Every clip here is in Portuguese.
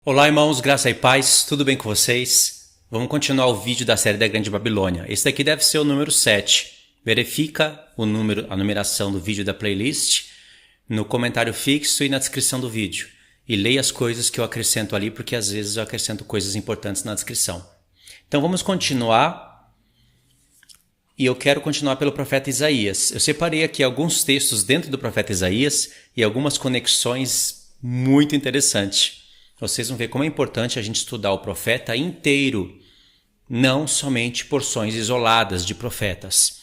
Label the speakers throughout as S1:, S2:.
S1: Olá, irmãos, graça e paz, tudo bem com vocês? Vamos continuar o vídeo da série da Grande Babilônia. Esse daqui deve ser o número 7. Verifica o número, a numeração do vídeo da playlist no comentário fixo e na descrição do vídeo. E leia as coisas que eu acrescento ali, porque às vezes eu acrescento coisas importantes na descrição. Então vamos continuar. E eu quero continuar pelo profeta Isaías. Eu separei aqui alguns textos dentro do profeta Isaías e algumas conexões muito interessantes. Vocês vão ver como é importante a gente estudar o profeta inteiro, não somente porções isoladas de profetas.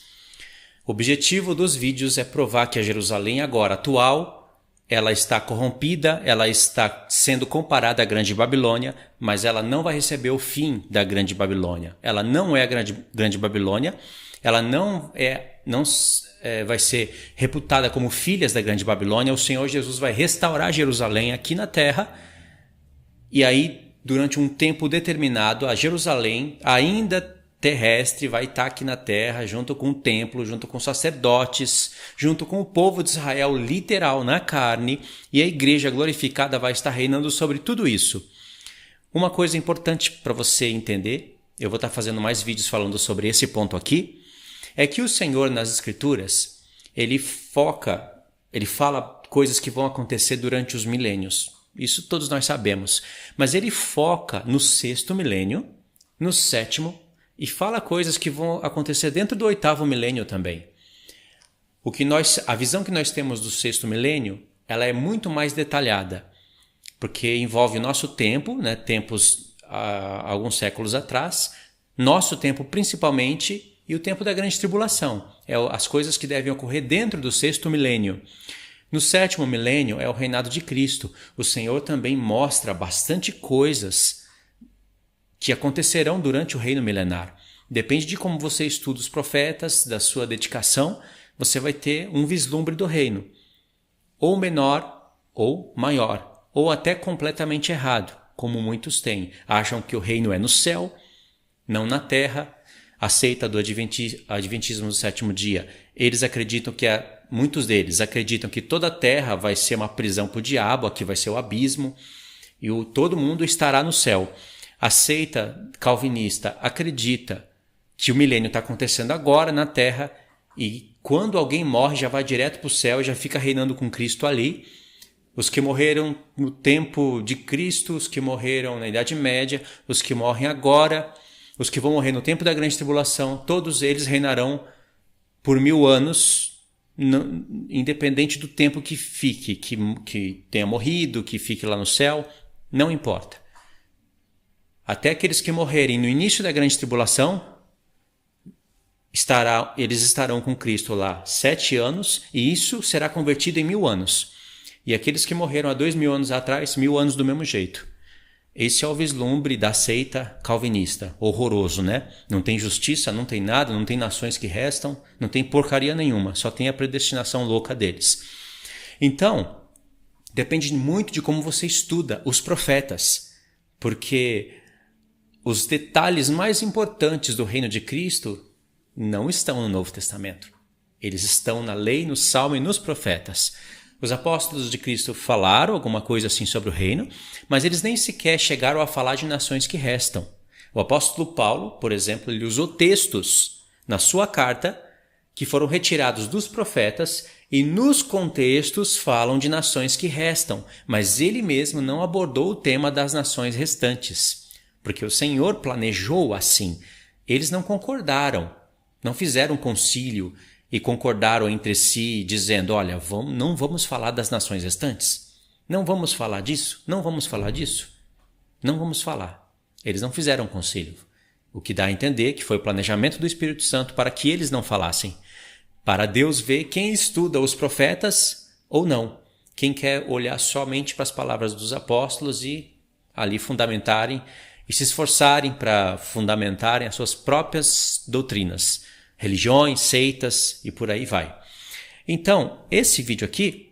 S1: O objetivo dos vídeos é provar que a Jerusalém agora atual, ela está corrompida, ela está sendo comparada à Grande Babilônia, mas ela não vai receber o fim da Grande Babilônia. Ela não é a Grande Babilônia, ela não vai ser reputada como filhas da Grande Babilônia. O Senhor Jesus vai restaurar Jerusalém aqui na terra. E aí, durante um tempo determinado, a Jerusalém, ainda terrestre, vai estar aqui na terra, junto com o templo, junto com os sacerdotes, junto com o povo de Israel, literal, na carne, e a igreja glorificada vai estar reinando sobre tudo isso. Uma coisa importante para você entender, eu vou estar fazendo mais vídeos falando sobre esse ponto aqui, é que o Senhor nas Escrituras, ele fala coisas que vão acontecer durante os milênios. Isso todos nós sabemos. Mas ele foca no 6º milênio, no 7º, e fala coisas que vão acontecer dentro do 8º milênio também. A visão que nós temos do 6º milênio, ela é muito mais detalhada, porque envolve o nosso tempo, né, tempos alguns séculos atrás, nosso tempo principalmente, e o tempo da grande tribulação. As coisas que devem ocorrer dentro do 6º milênio. No 7º milênio é o reinado de Cristo. O Senhor também mostra bastante coisas que acontecerão durante o reino milenar. Depende de como você estuda os profetas, da sua dedicação, você vai ter um vislumbre do reino. Ou menor, ou maior, ou até completamente errado, como muitos têm. Acham que o reino é no céu, não na terra. Aceita do adventismo do 7º dia. Muitos deles acreditam que toda a terra vai ser uma prisão para o diabo, aqui vai ser o abismo, e todo mundo estará no céu. A seita calvinista acredita que o milênio está acontecendo agora na terra, e quando alguém morre já vai direto para o céu e já fica reinando com Cristo ali. Os que morreram no tempo de Cristo, os que morreram na Idade Média, os que morrem agora, os que vão morrer no tempo da grande tribulação, todos eles reinarão por 1000 anos, independente do tempo que fique, que tenha morrido, que fique lá no céu, não importa. Até aqueles que morrerem no início da grande tribulação, eles estarão com Cristo lá 7 anos, e isso será convertido em 1000 anos. E aqueles que morreram há 2000 anos atrás, 1000 anos do mesmo jeito. Esse é o vislumbre da seita calvinista, horroroso, né? Não tem justiça, não tem nada, não tem nações que restam, não tem porcaria nenhuma, só tem a predestinação louca deles. Então, depende muito de como você estuda os profetas, porque os detalhes mais importantes do reino de Cristo não estão no Novo Testamento. Eles estão na lei, no Salmo e nos profetas. Os apóstolos de Cristo falaram alguma coisa assim sobre o reino, mas eles nem sequer chegaram a falar de nações que restam. O apóstolo Paulo, por exemplo, ele usou textos na sua carta que foram retirados dos profetas e nos contextos falam de nações que restam, mas ele mesmo não abordou o tema das nações restantes, porque o Senhor planejou assim. Eles não concordaram, não fizeram um concílio e concordaram entre si, dizendo, olha, não vamos falar das nações restantes? Não vamos falar disso? Não vamos falar disso? Não vamos falar. Eles não fizeram um concílio. O que dá a entender que foi o planejamento do Espírito Santo para que eles não falassem. Para Deus ver quem estuda os profetas ou não. Quem quer olhar somente para as palavras dos apóstolos e ali fundamentarem e se esforçarem para fundamentarem as suas próprias doutrinas. Religiões, seitas e por aí vai. Então, esse vídeo aqui,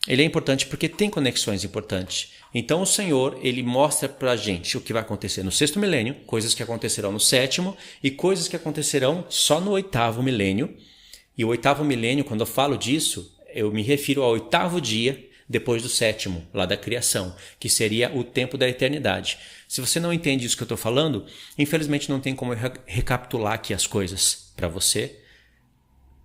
S1: ele é importante porque tem conexões importantes. Então, o Senhor, ele mostra pra gente o que vai acontecer no 6º milênio, coisas que acontecerão no 7º e coisas que acontecerão só no 8º milênio. E o 8º milênio, quando eu falo disso, eu me refiro ao 8º dia depois do sétimo, lá da criação, que seria o tempo da eternidade. Se você não entende isso que eu estou falando, infelizmente não tem como eu recapitular aqui as coisas para você,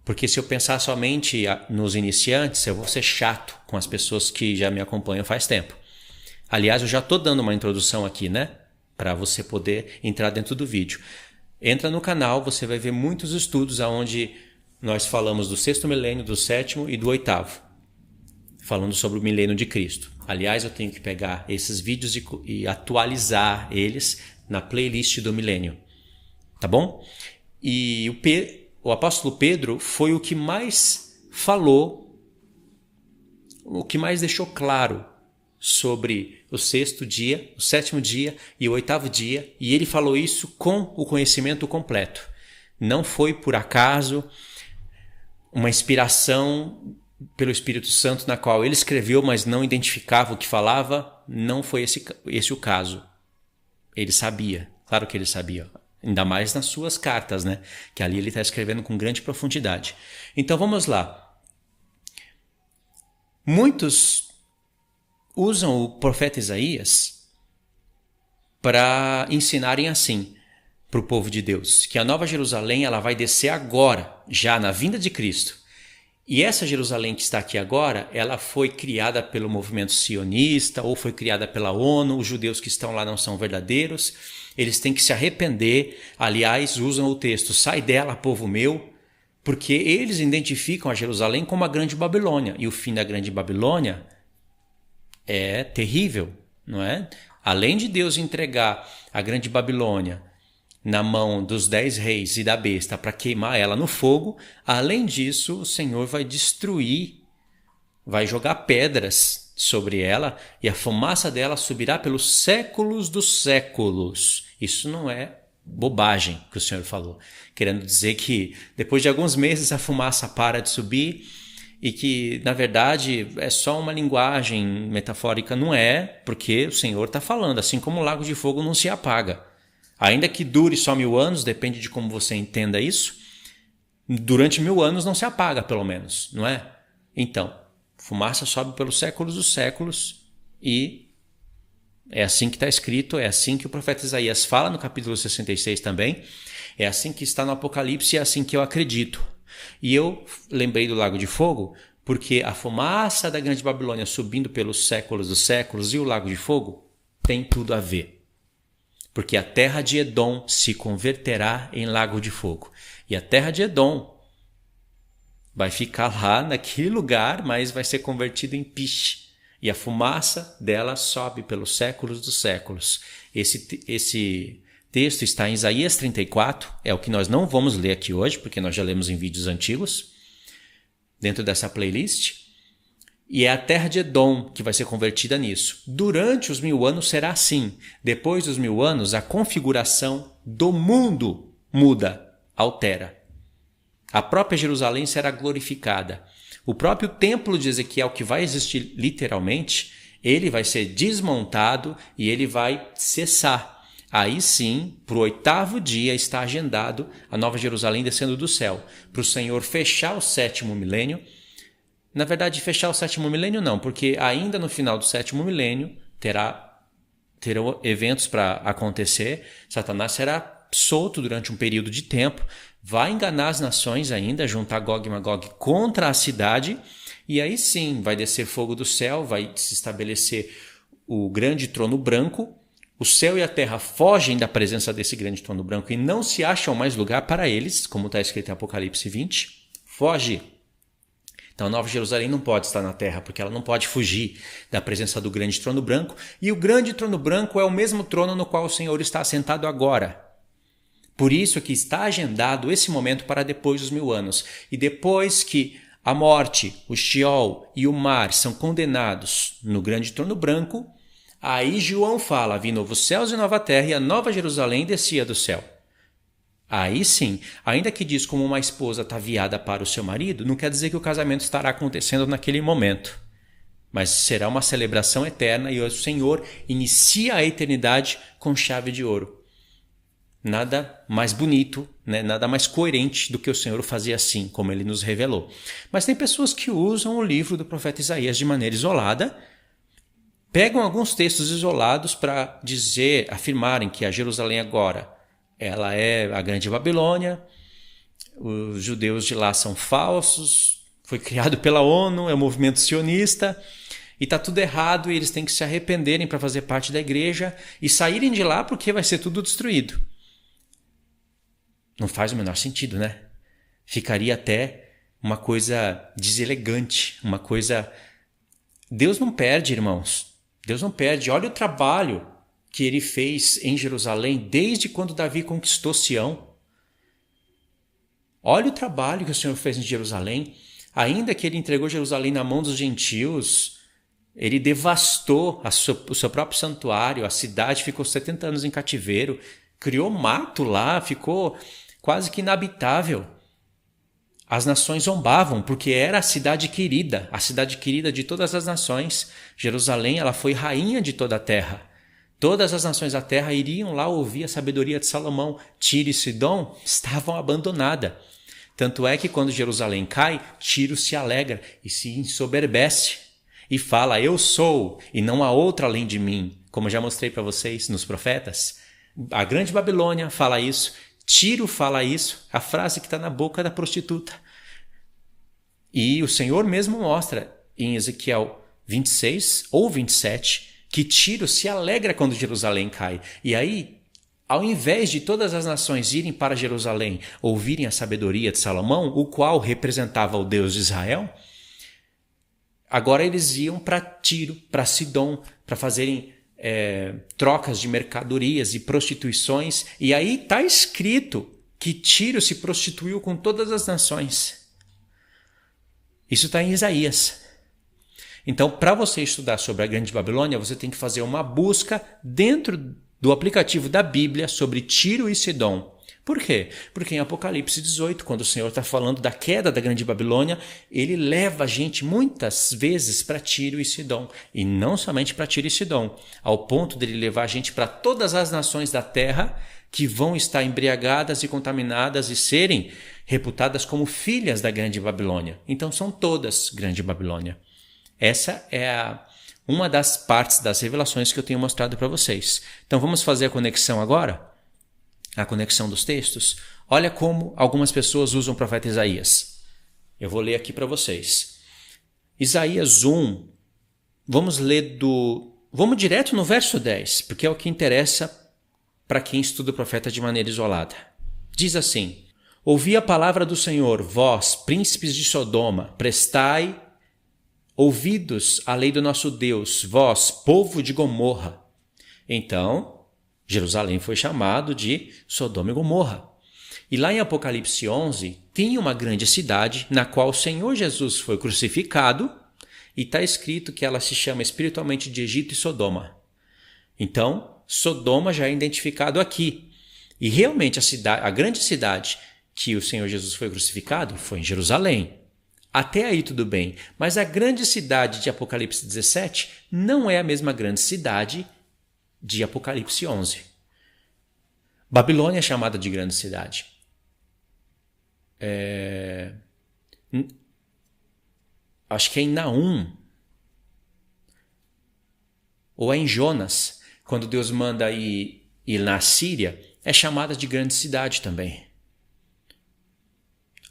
S1: porque se eu pensar somente nos iniciantes, eu vou ser chato com as pessoas que já me acompanham faz tempo. Aliás, eu já estou dando uma introdução aqui, né? Para você poder entrar dentro do vídeo. Entra no canal, você vai ver muitos estudos onde nós falamos do sexto milênio, do sétimo e do oitavo, falando sobre o milênio de Cristo. Aliás, eu tenho que pegar esses vídeos e atualizar eles na playlist do milênio. Tá bom? E o apóstolo Pedro foi o que mais falou, o que mais deixou claro sobre o sexto dia, o sétimo dia e o oitavo dia, e ele falou isso com o conhecimento completo. Não foi por acaso uma inspiração pelo Espírito Santo na qual ele escreveu, mas não identificava o que falava. Não foi esse o caso. Ele sabia, claro que ele sabia, ainda mais nas suas cartas, né? Que ali ele está escrevendo com grande profundidade. Então vamos lá. Muitos usam o profeta Isaías para ensinarem assim para o povo de Deus, que a Nova Jerusalém ela vai descer agora, já na vinda de Cristo. E essa Jerusalém que está aqui agora, ela foi criada pelo movimento sionista ou foi criada pela ONU. Os judeus que estão lá não são verdadeiros, eles têm que se arrepender. Aliás, usam o texto, sai dela, povo meu, porque eles identificam a Jerusalém como a Grande Babilônia. E o fim da Grande Babilônia é terrível, não é? Além de Deus entregar a Grande Babilônia na mão dos 10 reis e da besta para queimar ela no fogo, além disso, o Senhor vai destruir, vai jogar pedras sobre ela e a fumaça dela subirá pelos séculos dos séculos. Isso não é bobagem que o Senhor falou, querendo dizer que depois de alguns meses a fumaça para de subir e que, na verdade, é só uma linguagem metafórica. Não é, porque o Senhor está falando, assim como o lago de fogo não se apaga. Ainda que dure só 1000 anos, depende de como você entenda isso, durante 1000 anos não se apaga, pelo menos, não é? Então, fumaça sobe pelos séculos dos séculos e é assim que está escrito, é assim que o profeta Isaías fala no capítulo 66 também, é assim que está no Apocalipse e é assim que eu acredito. E eu lembrei do Lago de Fogo porque a fumaça da Grande Babilônia subindo pelos séculos dos séculos e o Lago de Fogo tem tudo a ver. Porque a terra de Edom se converterá em lago de fogo. E a terra de Edom vai ficar lá naquele lugar, mas vai ser convertida em piche. E a fumaça dela sobe pelos séculos dos séculos. Esse texto está em Isaías 34, é o que nós não vamos ler aqui hoje, porque nós já lemos em vídeos antigos, dentro dessa playlist. E é a terra de Edom que vai ser convertida nisso. Durante os 1000 anos será assim. Depois dos 1000 anos, a configuração do mundo muda, altera. A própria Jerusalém será glorificada. O próprio templo de Ezequiel, que vai existir literalmente, ele vai ser desmontado e ele vai cessar. Aí sim, para o 8º dia está agendado a Nova Jerusalém descendo do céu, para o Senhor fechar o 7º milênio. Na verdade, fechar o 7º milênio não, porque ainda no final do 7º milênio terão eventos para acontecer. Satanás será solto durante um período de tempo, vai enganar as nações ainda, juntar Gog e Magog contra a cidade, e aí sim vai descer fogo do céu, vai se estabelecer o grande trono branco. O céu e a terra fogem da presença desse grande trono branco e não se acham mais lugar para eles, como está escrito em Apocalipse 20. Foge. Então, a Nova Jerusalém não pode estar na terra, porque ela não pode fugir da presença do grande trono branco. E o grande trono branco é o mesmo trono no qual o Senhor está assentado agora. Por isso que está agendado esse momento para depois dos 1000 anos. E depois que a morte, o Sheol e o mar são condenados no grande trono branco, aí João fala, vi novos céus e nova terra, e a Nova Jerusalém descia do céu. Aí sim, ainda que diz como uma esposa ataviada para o seu marido, não quer dizer que o casamento estará acontecendo naquele momento. Mas será uma celebração eterna e o Senhor inicia a eternidade com chave de ouro. nada mais bonito, né? Nada mais coerente do que o Senhor fazer assim, como ele nos revelou. Mas tem pessoas que usam o livro do profeta Isaías de maneira isolada, pegam alguns textos isolados para afirmarem que a Jerusalém agora ela é a grande Babilônia, os judeus de lá são falsos, foi criado pela ONU, é um movimento sionista, e está tudo errado e eles têm que se arrependerem para fazer parte da igreja e saírem de lá porque vai ser tudo destruído. Não faz o menor sentido, né? Ficaria até uma coisa deselegante, uma coisa... Deus não perde, irmãos. Deus não perde. Olha o trabalho que ele fez em Jerusalém desde quando Davi conquistou Sião. Olha o trabalho que o Senhor fez em Jerusalém. Ainda que ele entregou Jerusalém na mão dos gentios, ele devastou o seu próprio santuário, a cidade ficou 70 anos em cativeiro, criou mato lá, ficou quase que inabitável. As nações zombavam, porque era a cidade querida de todas as nações. Jerusalém, ela foi rainha de toda a terra. Todas as nações da terra iriam lá ouvir a sabedoria de Salomão. Tiro e Sidom estavam abandonadas. Tanto é que quando Jerusalém cai, Tiro se alegra e se ensoberbece e fala, eu sou e não há outra além de mim. Como já mostrei para vocês nos profetas. A grande Babilônia fala isso. Tiro fala isso, a frase que está na boca da prostituta. E o Senhor mesmo mostra em Ezequiel 26 ou 27 que Tiro se alegra quando Jerusalém cai. E aí, ao invés de todas as nações irem para Jerusalém ouvirem a sabedoria de Salomão, o qual representava o Deus de Israel, agora eles iam para Tiro, para Sidom, para fazerem trocas de mercadorias e prostituições, e aí está escrito que Tiro se prostituiu com todas as nações. Isso está em Isaías. Então, para você estudar sobre a Grande Babilônia, você tem que fazer uma busca dentro do aplicativo da Bíblia sobre Tiro e Sidom. Por quê? Porque em Apocalipse 18, quando o Senhor está falando da queda da Grande Babilônia, ele leva a gente muitas vezes para Tiro e Sidom. E não somente para Tiro e Sidom, ao ponto dele levar a gente para todas as nações da terra que vão estar embriagadas e contaminadas e serem reputadas como filhas da Grande Babilônia. Então são todas Grande Babilônia. Essa é uma das partes das revelações que eu tenho mostrado para vocês. Então vamos fazer a conexão agora? A conexão dos textos. Olha como algumas pessoas usam o profeta Isaías. Eu vou ler aqui para vocês. Isaías 1, vamos direto no verso 10, porque é o que interessa para quem estuda o profeta de maneira isolada. Diz assim, ouvi a palavra do Senhor, vós, príncipes de Sodoma, prestai ouvidos à lei do nosso Deus, vós, povo de Gomorra. Então, Jerusalém foi chamado de Sodoma e Gomorra. E lá em Apocalipse 11, tem uma grande cidade na qual o Senhor Jesus foi crucificado e está escrito que ela se chama espiritualmente de Egito e Sodoma. Então, Sodoma já é identificado aqui. E realmente a grande cidade que o Senhor Jesus foi crucificado foi em Jerusalém. Até aí tudo bem, mas a grande cidade de Apocalipse 17 não é a mesma grande cidade de Apocalipse 11. Babilônia é chamada de grande cidade. Acho que é em Naum, ou é em Jonas, quando Deus manda ir na Síria, é chamada de grande cidade também.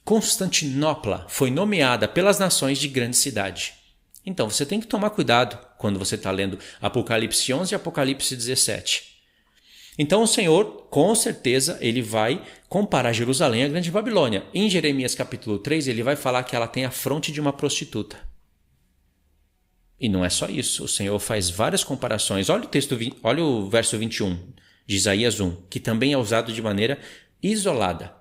S1: Constantinopla foi nomeada pelas nações de grande cidade. Então você tem que tomar cuidado quando você está lendo Apocalipse 11 e Apocalipse 17. Então o Senhor, com certeza, ele vai comparar Jerusalém à Grande Babilônia. Em Jeremias capítulo 3, ele vai falar que ela tem a fronte de uma prostituta. E não é só isso, o Senhor faz várias comparações. Olha o verso 21 de Isaías 1, que também é usado de maneira isolada.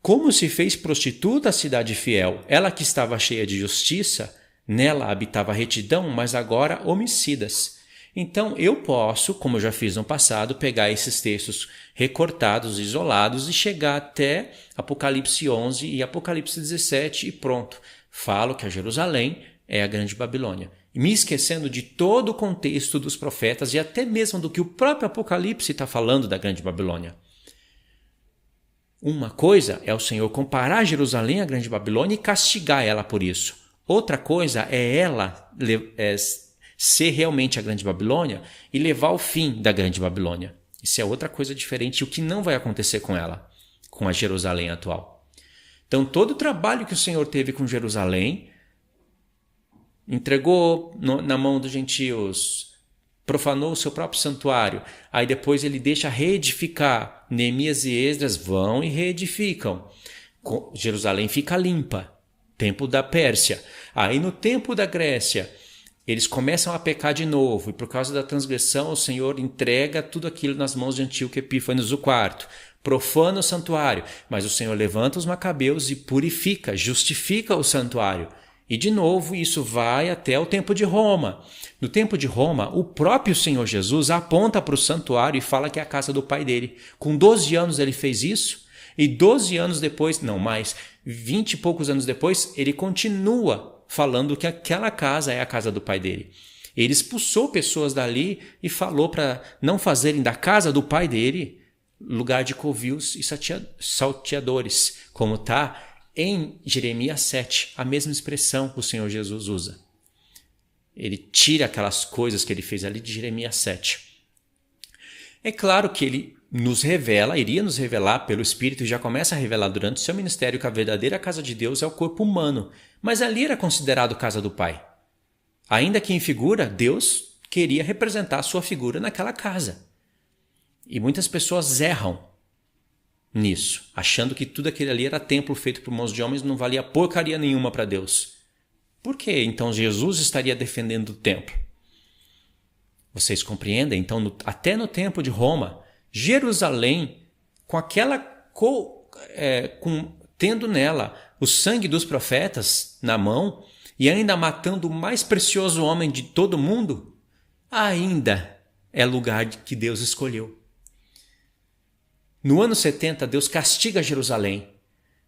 S1: Como se fez prostituta a cidade fiel, ela que estava cheia de justiça, nela habitava retidão, mas agora homicidas. Então eu posso, como eu já fiz no passado, pegar esses textos recortados, isolados e chegar até Apocalipse 11 e Apocalipse 17 e pronto. Falo que a Jerusalém é a Grande Babilônia. Me esquecendo de todo o contexto dos profetas e até mesmo do que o próprio Apocalipse está falando da Grande Babilônia. Uma coisa é o Senhor comparar Jerusalém à grande Babilônia e castigar ela por isso. Outra coisa é ela ser realmente a grande Babilônia e levar ao fim da grande Babilônia. Isso é outra coisa diferente, o que não vai acontecer com ela, com a Jerusalém atual. Então, todo o trabalho que o Senhor teve com Jerusalém, entregou na mão dos gentios, profanou o seu próprio santuário, aí depois ele deixa reedificar. Neemias e Esdras vão e reedificam. Jerusalém fica limpa. Tempo da Pérsia. Aí no tempo da Grécia, eles começam a pecar de novo, e por causa da transgressão o Senhor entrega tudo aquilo nas mãos de Antíoco Epífanes IV, profana o santuário, mas o Senhor levanta os macabeus e purifica, justifica o santuário. E de novo isso vai até o tempo de Roma. No tempo de Roma, o próprio Senhor Jesus aponta para o santuário e fala que é a casa do pai dele. Com 12 anos ele fez isso, e 12 anos depois, não mais, 20 e poucos anos depois, ele continua falando que aquela casa é a casa do pai dele. Ele expulsou pessoas dali e falou para não fazerem da casa do pai dele lugar de covios e salteadores, como está em Jeremias 7, a mesma expressão que o Senhor Jesus usa. Ele tira aquelas coisas que ele fez ali de Jeremias 7. É claro que ele iria nos revelar pelo Espírito e já começa a revelar durante o seu ministério que a verdadeira casa de Deus é o corpo humano, mas ali era considerado casa do Pai. Ainda que em figura, Deus queria representar a sua figura naquela casa. E muitas pessoas erram nisso, achando que tudo aquilo ali era templo feito por mãos de homens, não valia porcaria nenhuma para Deus. Por que então Jesus estaria defendendo o templo? Vocês compreendem? Então, até no tempo de Roma, Jerusalém, com aquela tendo nela o sangue dos profetas na mão e ainda matando o mais precioso homem de todo mundo, ainda é lugar que Deus escolheu. No ano 70, Deus castiga Jerusalém.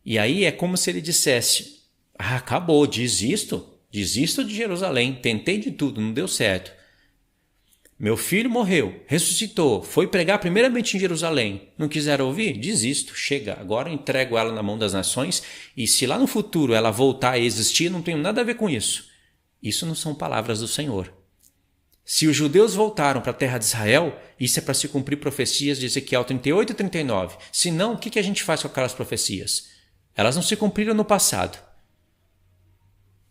S1: E aí é como se ele dissesse: acabou, desisto de Jerusalém, tentei de tudo, não deu certo. Meu filho morreu, ressuscitou, foi pregar primeiramente em Jerusalém. Não quiseram ouvir? Desisto, chega. Agora eu entrego ela na mão das nações e se lá no futuro ela voltar a existir, não tenho nada a ver com isso. Isso não são palavras do Senhor. Se os judeus voltaram para a terra de Israel, isso é para se cumprir profecias de Ezequiel 38 e 39. Se não, o que a gente faz com aquelas profecias? Elas não se cumpriram no passado.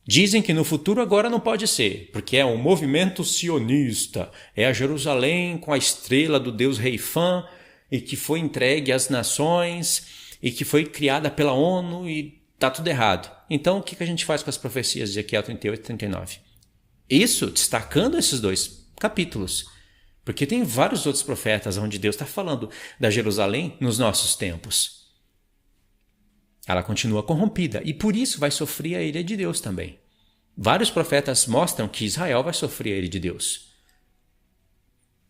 S1: Dizem que no futuro agora não pode ser, porque é um movimento sionista, é a Jerusalém com a estrela do deus Reifã e que foi entregue às nações e que foi criada pela ONU e está tudo errado. Então o que a gente faz com as profecias de Ezequiel 38 e 39? Isso destacando esses dois capítulos, porque tem vários outros profetas onde Deus está falando da Jerusalém nos nossos tempos. Ela continua corrompida e por isso vai sofrer a ira de Deus também. Vários profetas mostram que Israel vai sofrer a ira de Deus.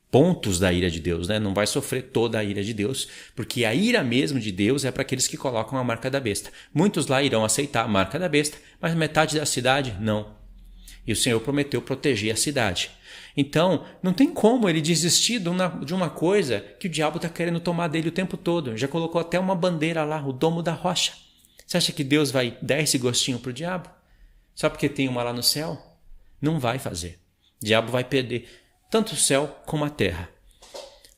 S1: Pontos da ira de Deus, né? Não vai sofrer toda a ira de Deus, porque a ira mesmo de Deus é para aqueles que colocam a marca da besta. Muitos lá irão aceitar a marca da besta, mas metade da cidade não. E o Senhor prometeu proteger a cidade. Então, não tem como ele desistir de uma coisa que o diabo está querendo tomar dele o tempo todo. Já colocou até uma bandeira lá, o domo da rocha. Você acha que Deus vai dar esse gostinho para o diabo? Só porque tem uma lá no céu? Não vai fazer. O diabo vai perder tanto o céu como a terra.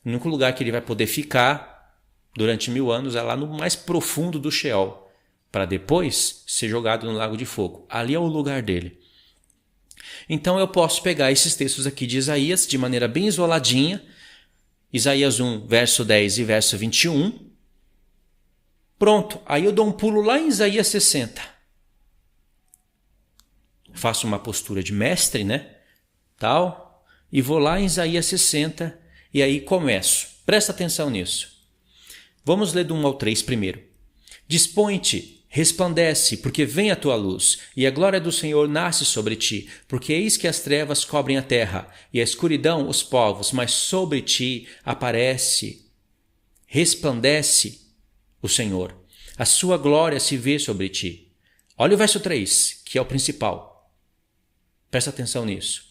S1: O único lugar que ele vai poder ficar durante 1000 anos é lá no mais profundo do Sheol, para depois ser jogado no lago de fogo. Ali é o lugar dele. Então eu posso pegar esses textos aqui de Isaías de maneira bem isoladinha, Isaías 1, verso 10 e verso 21. Pronto, aí eu dou um pulo lá em Isaías 60. Faço uma postura de mestre, né? Tal, e vou lá em Isaías 60 e aí começo. Presta atenção nisso. Vamos ler do 1 ao 3 primeiro. Dispõe-te, resplandece, porque vem a tua luz, e a glória do Senhor nasce sobre ti, porque eis que as trevas cobrem a terra, e a escuridão os povos, mas sobre ti resplandece o Senhor. A sua glória se vê sobre ti. Olha o verso 3, que é o principal. Presta atenção nisso.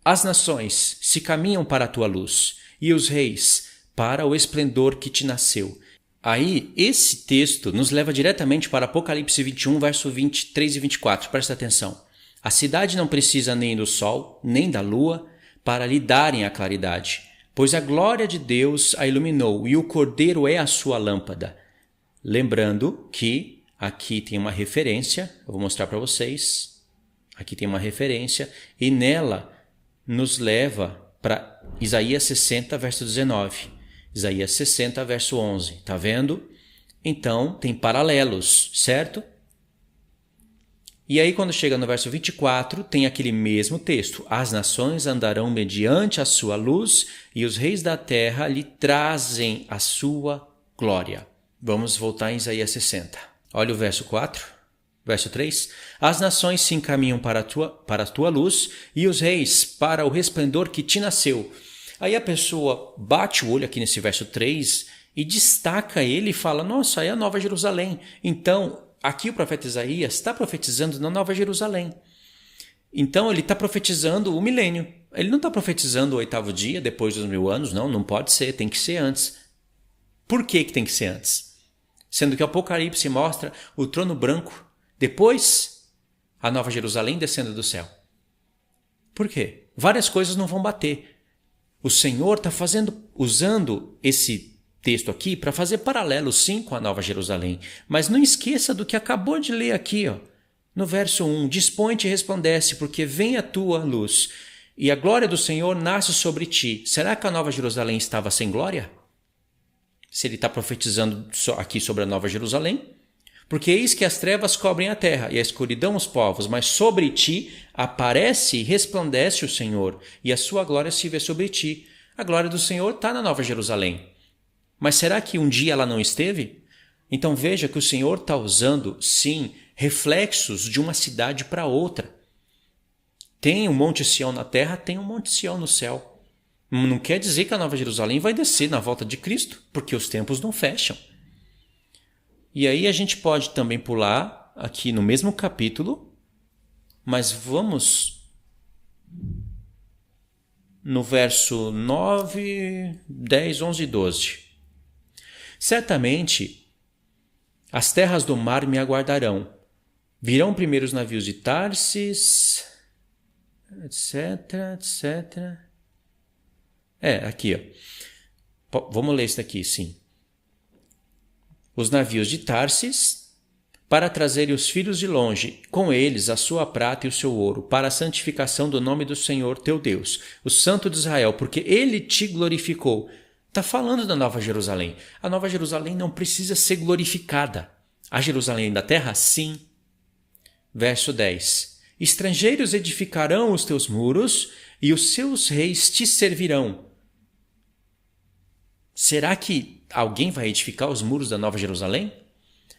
S1: As nações se caminham para a tua luz, e os reis para o esplendor que te nasceu. Aí, esse texto nos leva diretamente para Apocalipse 21, verso 23 e 24. Presta atenção. A cidade não precisa nem do sol, nem da lua, para lhe darem a claridade, pois a glória de Deus a iluminou e o Cordeiro é a sua lâmpada. Lembrando que aqui tem uma referência, eu vou mostrar para vocês. Aqui tem uma referência e nela nos leva para Isaías 60, verso 19. Isaías 60, verso 11. Tá vendo? Então, tem paralelos, certo? E aí, quando chega no verso 24, tem aquele mesmo texto. As nações andarão mediante a sua luz e os reis da terra lhe trazem a sua glória. Vamos voltar em Isaías 60. Olha o verso 4. Verso 3. As nações se encaminham para a tua luz e os reis para o resplendor que te nasceu. Aí a pessoa bate o olho aqui nesse verso 3 e destaca ele e fala, nossa, é a Nova Jerusalém. Então, aqui o profeta Isaías está profetizando na Nova Jerusalém. Então, ele está profetizando o milênio. Ele não está profetizando o 8º dia, depois dos 1000 anos. Não pode ser, tem que ser antes. Por que tem que ser antes? Sendo que o Apocalipse mostra o trono branco, depois a Nova Jerusalém descendo do céu. Por quê? Várias coisas não vão bater. O Senhor está usando esse texto aqui para fazer paralelo sim com a Nova Jerusalém. Mas não esqueça do que acabou de ler aqui, ó, no verso 1. Dispõe-te e resplandece, porque vem a tua luz, e a glória do Senhor nasce sobre ti. Será que a Nova Jerusalém estava sem glória? Se ele está profetizando aqui sobre a Nova Jerusalém? Porque eis que as trevas cobrem a terra e a escuridão os povos, mas sobre ti aparece e resplandece o Senhor, e a sua glória se vê sobre ti. A glória do Senhor está na Nova Jerusalém. Mas será que um dia ela não esteve? Então veja que o Senhor está usando, sim, reflexos de uma cidade para outra. Tem um Monte Sião na terra, tem um Monte Sião no céu. Não quer dizer que a Nova Jerusalém vai descer na volta de Cristo, porque os tempos não fecham. E aí a gente pode também pular aqui no mesmo capítulo, mas vamos no verso 9, 10, 11 e 12. Certamente as terras do mar me aguardarão. Virão primeiro os navios de Tarsis, etc, etc. Aqui, ó. Vamos ler isso daqui, sim. Os navios de Tarsis, para trazerem os filhos de longe, com eles a sua prata e o seu ouro, para a santificação do nome do Senhor teu Deus, o Santo de Israel, porque ele te glorificou. Está falando da Nova Jerusalém. A Nova Jerusalém não precisa ser glorificada. A Jerusalém da terra, sim. Verso 10. Estrangeiros edificarão os teus muros e os seus reis te servirão. Será que alguém vai edificar os muros da Nova Jerusalém?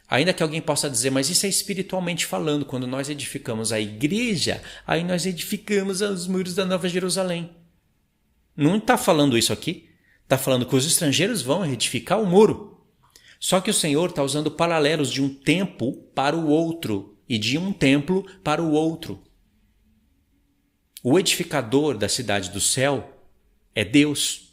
S1: Ainda que alguém possa dizer, mas isso é espiritualmente falando. Quando nós edificamos a igreja, aí nós edificamos os muros da Nova Jerusalém. Não está falando isso aqui. Está falando que os estrangeiros vão edificar o muro. Só que o Senhor está usando paralelos de um tempo para o outro e de um templo para o outro. O edificador da cidade do céu é Deus.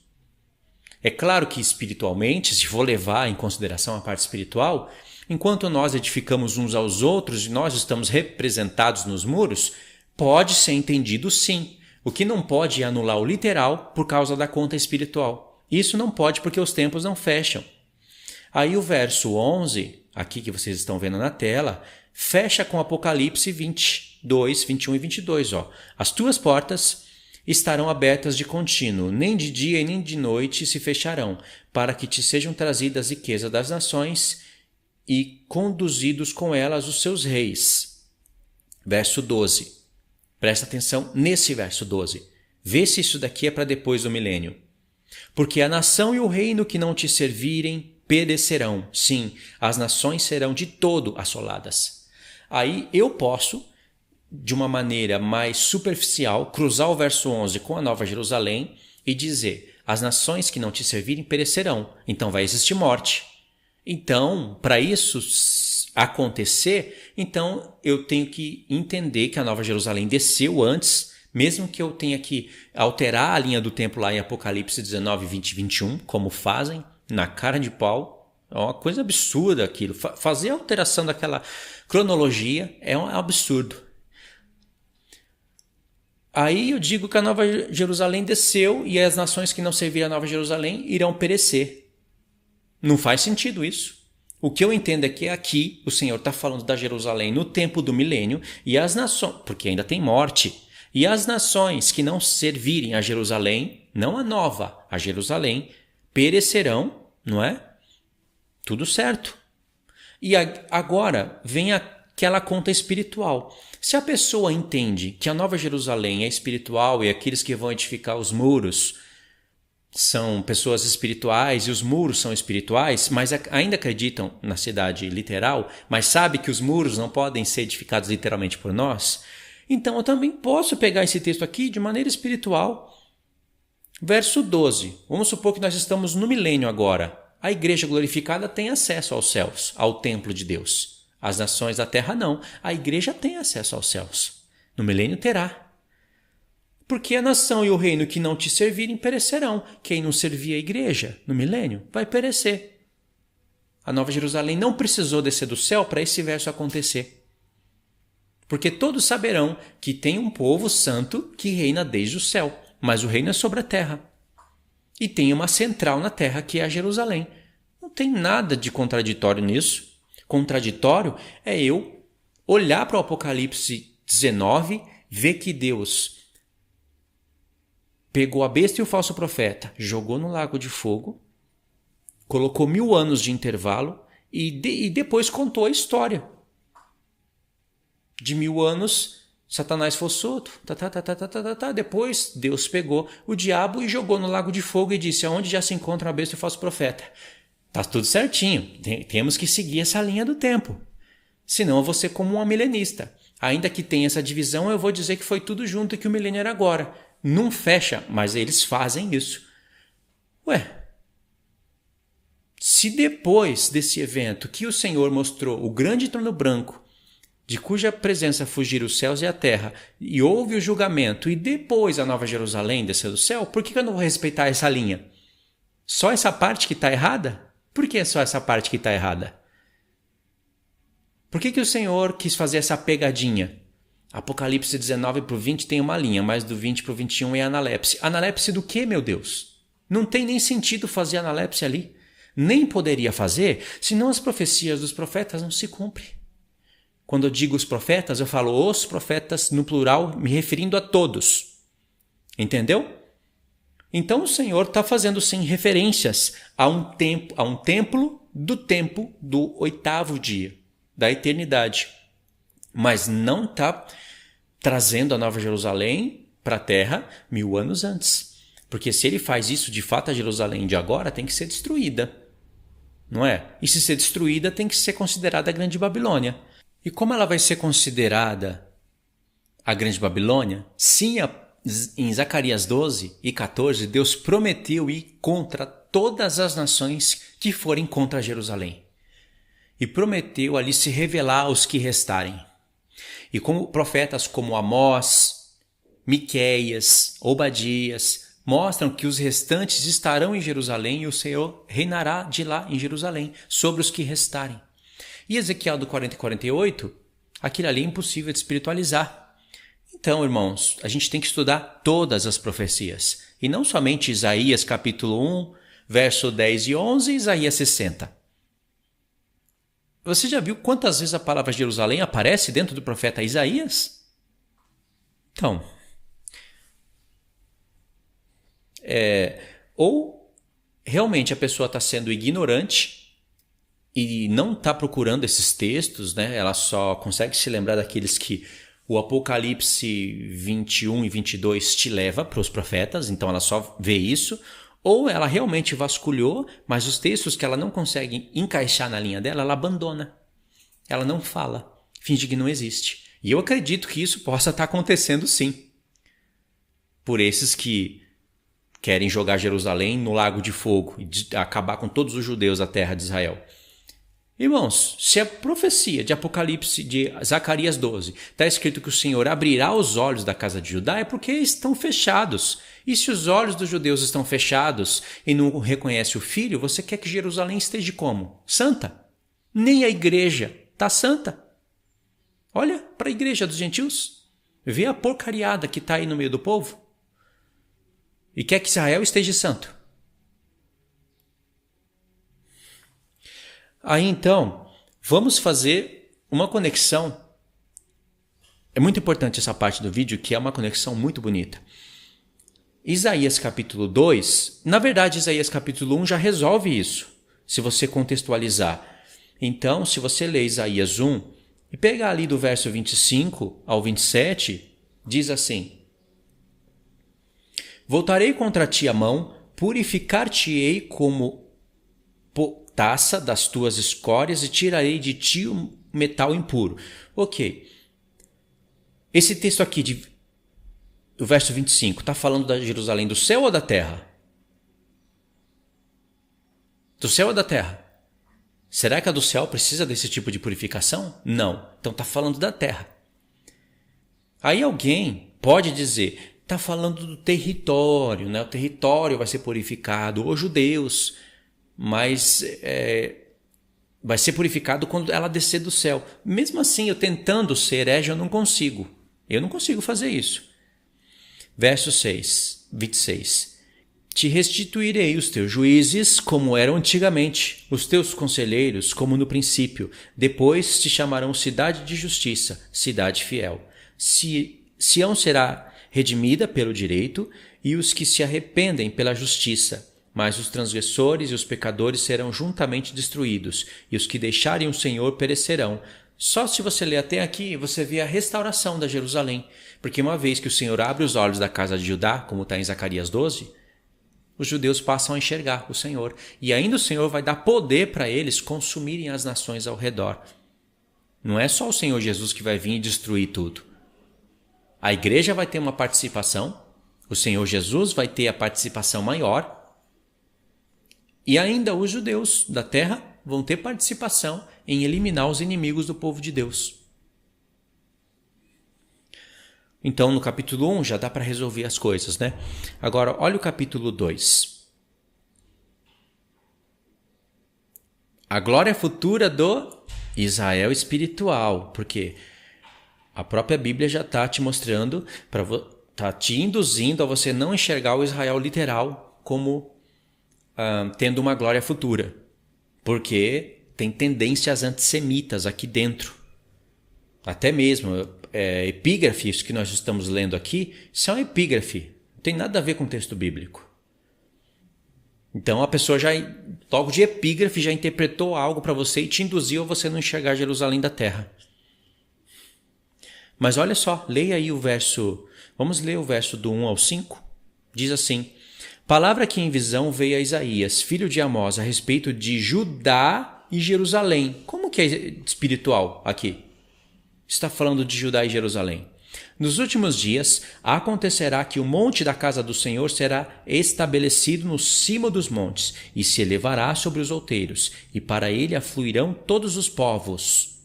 S1: É claro que espiritualmente, se for levar em consideração a parte espiritual, enquanto nós edificamos uns aos outros e nós estamos representados nos muros, pode ser entendido sim. O que não pode é anular o literal por causa da conta espiritual. Isso não pode porque os tempos não fecham. Aí o verso 11, aqui que vocês estão vendo na tela, fecha com Apocalipse 22, 21 e 22. Ó. As tuas portas estarão abertas de contínuo, nem de dia e nem de noite se fecharão, para que te sejam trazidas as riquezas das nações e conduzidos com elas os seus reis. Verso 12. Presta atenção nesse verso 12. Vê se isso daqui é para depois do milênio. Porque a nação e o reino que não te servirem perecerão. Sim, as nações serão de todo assoladas. Aí eu posso, de uma maneira mais superficial, cruzar o verso 11 com a Nova Jerusalém e dizer, as nações que não te servirem perecerão, então vai existir morte. Então, para isso acontecer, então eu tenho que entender que a Nova Jerusalém desceu antes, mesmo que eu tenha que alterar a linha do tempo lá em Apocalipse 19, 20 e 21, como fazem, na cara de pau, É uma coisa absurda aquilo. Fazer a alteração daquela cronologia é um absurdo. Aí eu digo que a Nova Jerusalém desceu e as nações que não servirem a Nova Jerusalém irão perecer. Não faz sentido isso. O que eu entendo é que aqui o Senhor está falando da Jerusalém no tempo do milênio e as nações, porque ainda tem morte, e as nações que não servirem a Jerusalém, não a nova, a Jerusalém, perecerão, não é? Tudo certo. E agora vem aquela conta espiritual. Se a pessoa entende que a Nova Jerusalém é espiritual e aqueles que vão edificar os muros são pessoas espirituais e os muros são espirituais, mas ainda acreditam na cidade literal, mas sabe que os muros não podem ser edificados literalmente por nós, então eu também posso pegar esse texto aqui de maneira espiritual. Verso 12. Vamos supor que nós estamos no milênio agora. A igreja glorificada tem acesso aos céus, ao templo de Deus. As nações da terra não. A igreja tem acesso aos céus. No milênio terá. Porque a nação e o reino que não te servirem perecerão. Quem não servir a igreja no milênio vai perecer. A Nova Jerusalém não precisou descer do céu para esse verso acontecer. Porque todos saberão que tem um povo santo que reina desde o céu, mas o reino é sobre a terra. E tem uma central na terra que é a Jerusalém. Não tem nada de contraditório nisso. Contraditório é eu olhar para o Apocalipse 19, ver que Deus pegou a besta e o falso profeta, jogou no lago de fogo, colocou 1000 anos de intervalo e depois contou a história. De 1000 anos, Satanás foi solto. Depois, Deus pegou o diabo e jogou no lago de fogo e disse, aonde já se encontra a besta e o falso profeta? Tá tudo certinho. Temos que seguir essa linha do tempo. Senão eu vou ser como um milenista. Ainda que tenha essa divisão, eu vou dizer que foi tudo junto e que o milênio era agora. Não fecha, mas eles fazem isso. Ué, se depois desse evento que o Senhor mostrou o grande trono branco, de cuja presença fugiram os céus e a terra, e houve o julgamento, e depois a Nova Jerusalém desceu do céu, por que eu não vou respeitar essa linha? Só essa parte que está errada? Por que é só essa parte que está errada? Por que o Senhor quis fazer essa pegadinha? Apocalipse 19 para o 20 tem uma linha, mas do 20 para o 21 é analepse. Analepse do quê, meu Deus? Não tem nem sentido fazer analepse ali. Nem poderia fazer, senão as profecias dos profetas não se cumprem. Quando eu digo os profetas, eu falo os profetas no plural, me referindo a todos. Entendeu? Então o Senhor está fazendo sim referências a um templo do tempo do 8º dia, da eternidade. Mas não está trazendo a Nova Jerusalém para a terra 1000 anos antes. Porque se ele faz isso, de fato a Jerusalém de agora tem que ser destruída. Não é? E se ser destruída tem que ser considerada a Grande Babilônia. E como ela vai ser considerada a Grande Babilônia? Sim, em Zacarias 12 e 14, Deus prometeu ir contra todas as nações que forem contra Jerusalém. E prometeu ali se revelar aos que restarem. E como profetas como Amós, Miqueias, Obadias mostram que os restantes estarão em Jerusalém e o Senhor reinará de lá em Jerusalém sobre os que restarem. E Ezequiel do 40 e 48, aquilo ali é impossível de espiritualizar. Então, irmãos, a gente tem que estudar todas as profecias. E não somente Isaías capítulo 1, verso 10 e 11 e Isaías 60. Você já viu quantas vezes a palavra Jerusalém aparece dentro do profeta Isaías? Então, ou realmente a pessoa está sendo ignorante e não está procurando esses textos, né? Ela só consegue se lembrar daqueles que o Apocalipse 21 e 22 te leva para os profetas, então ela só vê isso. Ou ela realmente vasculhou, mas os textos que ela não consegue encaixar na linha dela, ela abandona. Ela não fala, finge que não existe. E eu acredito que isso possa estar acontecendo sim. Por esses que querem jogar Jerusalém no lago de fogo e acabar com todos os judeus da terra de Israel. Irmãos, se a profecia de Apocalipse, de Zacarias 12, está escrito que o Senhor abrirá os olhos da casa de Judá, é porque estão fechados. E se os olhos dos judeus estão fechados e não reconhece o Filho, você quer que Jerusalém esteja como? Santa. Nem a igreja está santa. Olha para a igreja dos gentios. Vê a porcariada que está aí no meio do povo. E quer que Israel esteja santo. Aí então, vamos fazer uma conexão. É muito importante essa parte do vídeo, que é uma conexão muito bonita. Isaías capítulo 2, na verdade Isaías capítulo 1 já resolve isso, se você contextualizar. Então, se você ler Isaías 1 e pegar ali do verso 25 ao 27, diz assim: Voltarei contra ti a mão, purificar-te-ei como taça das tuas escórias e tirarei de ti o metal impuro. Ok. Esse texto aqui, o verso 25, está falando da Jerusalém do céu ou da terra? Do céu ou da terra? Será que a do céu precisa desse tipo de purificação? Não. Então está falando da terra. Aí alguém pode dizer, está falando do território, né? O território vai ser purificado, os judeus, mas vai ser purificado quando ela descer do céu. Mesmo assim, eu tentando ser herege, eu não consigo. Eu não consigo fazer isso. Verso 26. Te restituirei os teus juízes como eram antigamente, os teus conselheiros como no princípio. Depois te chamarão cidade de justiça, cidade fiel. Sião será redimida pelo direito e os que se arrependem pela justiça. Mas os transgressores e os pecadores serão juntamente destruídos, e os que deixarem o Senhor perecerão. Só se você ler até aqui, você vê a restauração da Jerusalém. Porque uma vez que o Senhor abre os olhos da casa de Judá, como está em Zacarias 12, os judeus passam a enxergar o Senhor. E ainda o Senhor vai dar poder para eles consumirem as nações ao redor. Não é só o Senhor Jesus que vai vir e destruir tudo. A igreja vai ter uma participação, o Senhor Jesus vai ter a participação maior, e ainda os judeus da terra vão ter participação em eliminar os inimigos do povo de Deus. Então, no capítulo 1 já dá para resolver as coisas, né? Agora, olha o capítulo 2. A glória futura do Israel espiritual. Porque a própria Bíblia já está te mostrando, está te induzindo a você não enxergar o Israel literal como tendo uma glória futura, porque tem tendências antissemitas aqui dentro. Até mesmo epígrafe, isso que nós estamos lendo aqui, isso é um epígrafe, não tem nada a ver com o texto bíblico. Então a pessoa já, logo de epígrafe, já interpretou algo para você e te induziu a você não enxergar Jerusalém da terra. Mas olha só, leia aí o verso, vamos ler o verso do 1 ao 5, diz assim: Palavra que em visão veio a Isaías, filho de Amós, a respeito de Judá e Jerusalém. Como que é espiritual aqui? Está falando de Judá e Jerusalém. Nos últimos dias, acontecerá que o monte da casa do Senhor será estabelecido no cimo dos montes, e se elevará sobre os outeiros, e para ele afluirão todos os povos.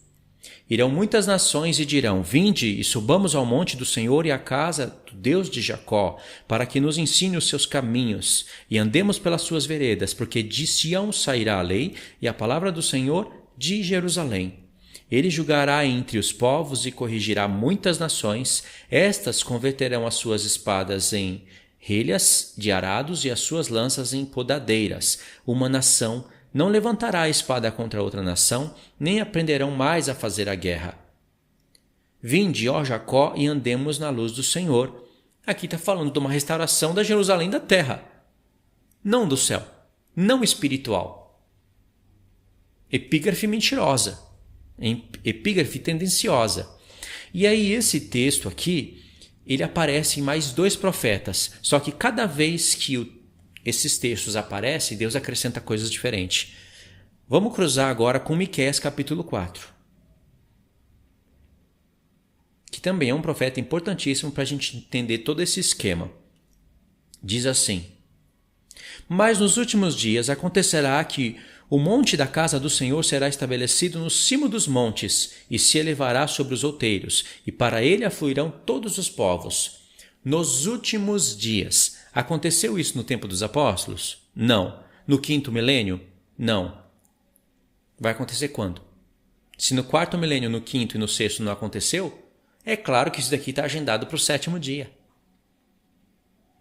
S1: Irão muitas nações e dirão: Vinde e subamos ao monte do Senhor e à casa do Deus de Jacó, para que nos ensine os seus caminhos, e andemos pelas suas veredas, porque de Sião sairá a lei e a palavra do Senhor de Jerusalém. Ele julgará entre os povos e corrigirá muitas nações. Estas converterão as suas espadas em relhas de arados e as suas lanças em podadeiras. Uma nação não levantará a espada contra outra nação, nem aprenderão mais a fazer a guerra. Vinde, ó Jacó, e andemos na luz do Senhor. Aqui está falando de uma restauração da Jerusalém da terra, não do céu, não espiritual. Epígrafe mentirosa, epígrafe tendenciosa. E aí esse texto aqui, ele aparece em mais 2 profetas, só que cada vez que esses textos aparecem, Deus acrescenta coisas diferentes. Vamos cruzar agora com Miqueias capítulo 4. Que também é um profeta importantíssimo para a gente entender todo esse esquema. Diz assim: Mas nos últimos dias acontecerá que O monte da casa do Senhor será estabelecido no cimo dos montes e se elevará sobre os outeiros, e para ele afluirão todos os povos. Nos últimos dias. Aconteceu isso no tempo dos apóstolos? Não. No 5º milênio? Não. Vai acontecer quando? Se no 4º milênio, no 5º e no 6º não aconteceu, é claro que isso daqui está agendado para o 7º dia.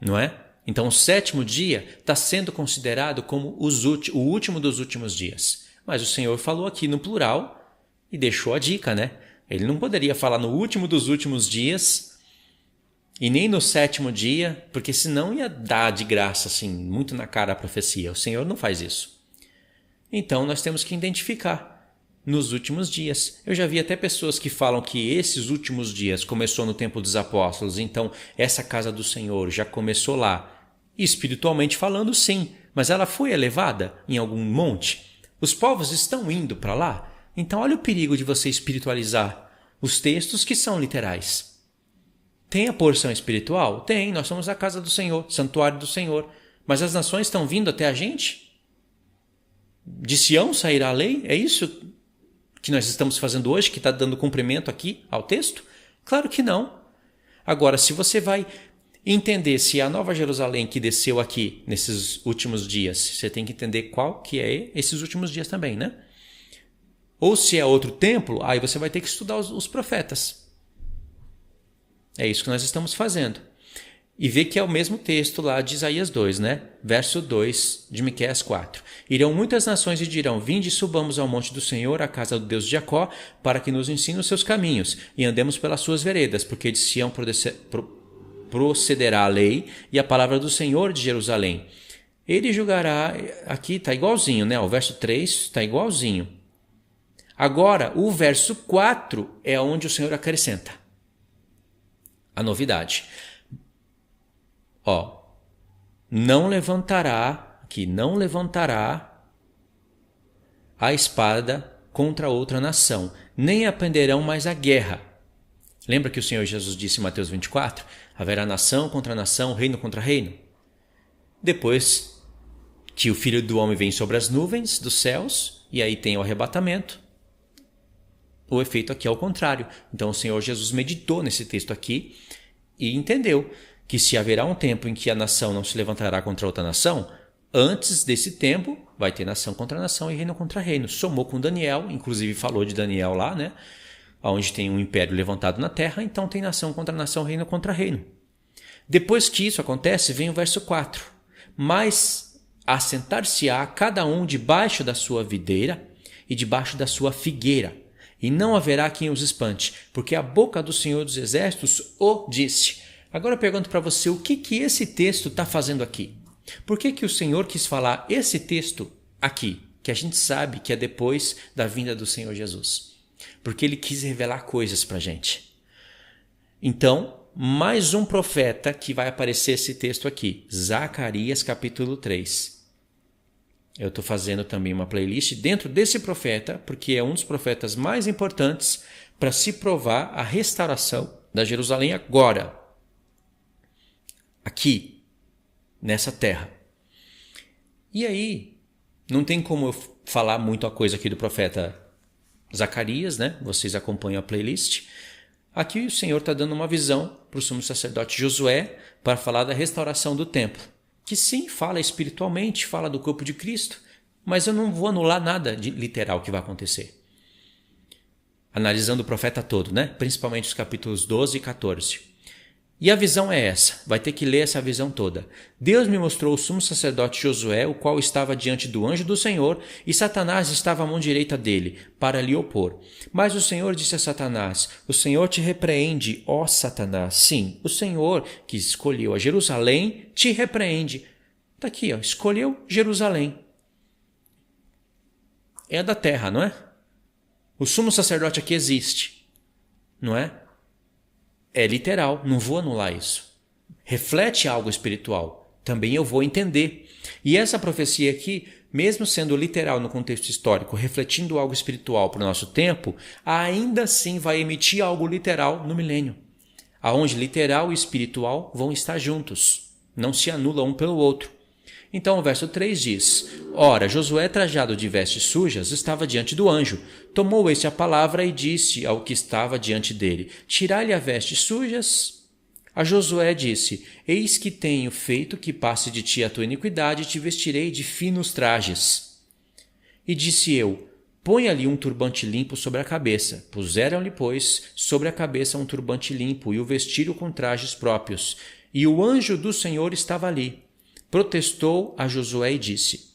S1: Não é? Então o 7º dia está sendo considerado como o último dos últimos dias. Mas o Senhor falou aqui no plural e deixou a dica, né? Ele não poderia falar no último dos últimos dias e nem no 7º dia, porque senão ia dar de graça, assim, muito na cara a profecia. O Senhor não faz isso. Então nós temos que identificar nos últimos dias. Eu já vi até pessoas que falam que esses últimos dias começou no tempo dos apóstolos, então essa casa do Senhor já começou lá. Espiritualmente falando, sim, mas ela foi elevada em algum monte? Os povos estão indo para lá? Então olha o perigo de você espiritualizar os textos que são literais. Tem a porção espiritual? Tem, nós somos a casa do Senhor, santuário do Senhor. Mas as nações estão vindo até a gente? De Sião sairá a lei? É isso que nós estamos fazendo hoje, que está dando cumprimento aqui ao texto? Claro que não. Agora, se você vai entender se é a Nova Jerusalém que desceu aqui nesses últimos dias, você tem que entender qual que é esses últimos dias também, né? Ou se é outro templo, aí você vai ter que estudar os profetas. É isso que nós estamos fazendo. E ver que é o mesmo texto lá de Isaías 2, né? Verso 2 de Miqueias 4. Irão muitas nações e dirão, vinde e subamos ao monte do Senhor, à casa do Deus de Jacó, para que nos ensine os seus caminhos, e andemos pelas suas veredas, porque de Sião procederá a lei e a palavra do Senhor de Jerusalém. Ele julgará, aqui está igualzinho, né? O verso 3 está igualzinho. Agora, o verso 4 é onde o Senhor acrescenta a novidade. Não levantará a espada contra outra nação, nem aprenderão mais a guerra. Lembra que o Senhor Jesus disse em Mateus 24? Haverá nação contra nação, reino contra reino. Depois que o Filho do Homem vem sobre as nuvens dos céus, e aí tem o arrebatamento, o efeito aqui é o contrário. Então o Senhor Jesus meditou nesse texto aqui e entendeu que se haverá um tempo em que a nação não se levantará contra outra nação, antes desse tempo vai ter nação contra nação e reino contra reino. Somou com Daniel, inclusive falou de Daniel lá, né? Onde tem um império levantado na terra, então tem nação contra nação, reino contra reino. Depois que isso acontece, vem o verso 4. Mas assentar-se-á cada um debaixo da sua videira e debaixo da sua figueira, e não haverá quem os espante, porque a boca do Senhor dos Exércitos o disse. Agora eu pergunto para você, o que esse texto está fazendo aqui? Por que o Senhor quis falar esse texto aqui, que a gente sabe que é depois da vinda do Senhor Jesus? Porque ele quis revelar coisas para a gente. Então, mais um profeta que vai aparecer esse texto aqui, Zacarias capítulo 3. Eu estou fazendo também uma playlist dentro desse profeta, porque é um dos profetas mais importantes para se provar a restauração da Jerusalém agora. Aqui, nessa terra. E aí, não tem como eu falar muito a coisa aqui do profeta Zacarias, né? Vocês acompanham a playlist. Aqui o Senhor está dando uma visão para o sumo sacerdote Josué para falar da restauração do templo. Que sim, fala espiritualmente, fala do corpo de Cristo, mas eu não vou anular nada de literal que vai acontecer. Analisando o profeta todo, né? Principalmente os capítulos 12 e 14. E a visão é essa, vai ter que ler essa visão toda. Deus me mostrou o sumo sacerdote Josué, o qual estava diante do anjo do Senhor, e Satanás estava à mão direita dele, para lhe opor. Mas o Senhor disse a Satanás, o Senhor te repreende, ó Satanás. Sim, o Senhor, que escolheu a Jerusalém, te repreende. Está aqui, escolheu Jerusalém. É da terra, não é? O sumo sacerdote aqui existe, não é? É literal, não vou anular isso. Reflete algo espiritual, também eu vou entender. E essa profecia aqui, mesmo sendo literal no contexto histórico, refletindo algo espiritual para o nosso tempo, ainda assim vai emitir algo literal no milênio, aonde literal e espiritual vão estar juntos, não se anulam um pelo outro. Então o verso 3 diz, Ora, Josué, trajado de vestes sujas, estava diante do anjo. Tomou este a palavra e disse ao que estava diante dele: Tirai-lhe as vestes sujas. A Josué disse: Eis que tenho feito que passe de ti a tua iniquidade e te vestirei de finos trajes. E disse eu: Põe-lhe um turbante limpo sobre a cabeça. Puseram-lhe, pois, sobre a cabeça um turbante limpo e o vestiram com trajes próprios. E o anjo do Senhor estava ali. Protestou a Josué e disse: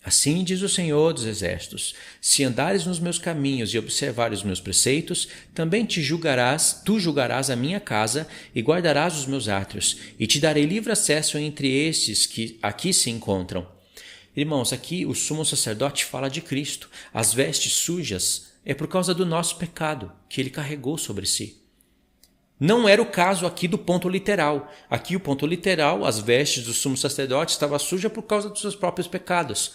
S1: Assim diz o Senhor dos Exércitos: se andares nos meus caminhos e observares os meus preceitos, também tu julgarás a minha casa e guardarás os meus átrios, e te darei livre acesso entre estes que aqui se encontram. Irmãos, aqui o sumo sacerdote fala de Cristo. As vestes sujas é por causa do nosso pecado que ele carregou sobre si. Não era o caso aqui do ponto literal. Aqui o ponto literal, as vestes do sumo sacerdote estavam sujas por causa dos seus próprios pecados.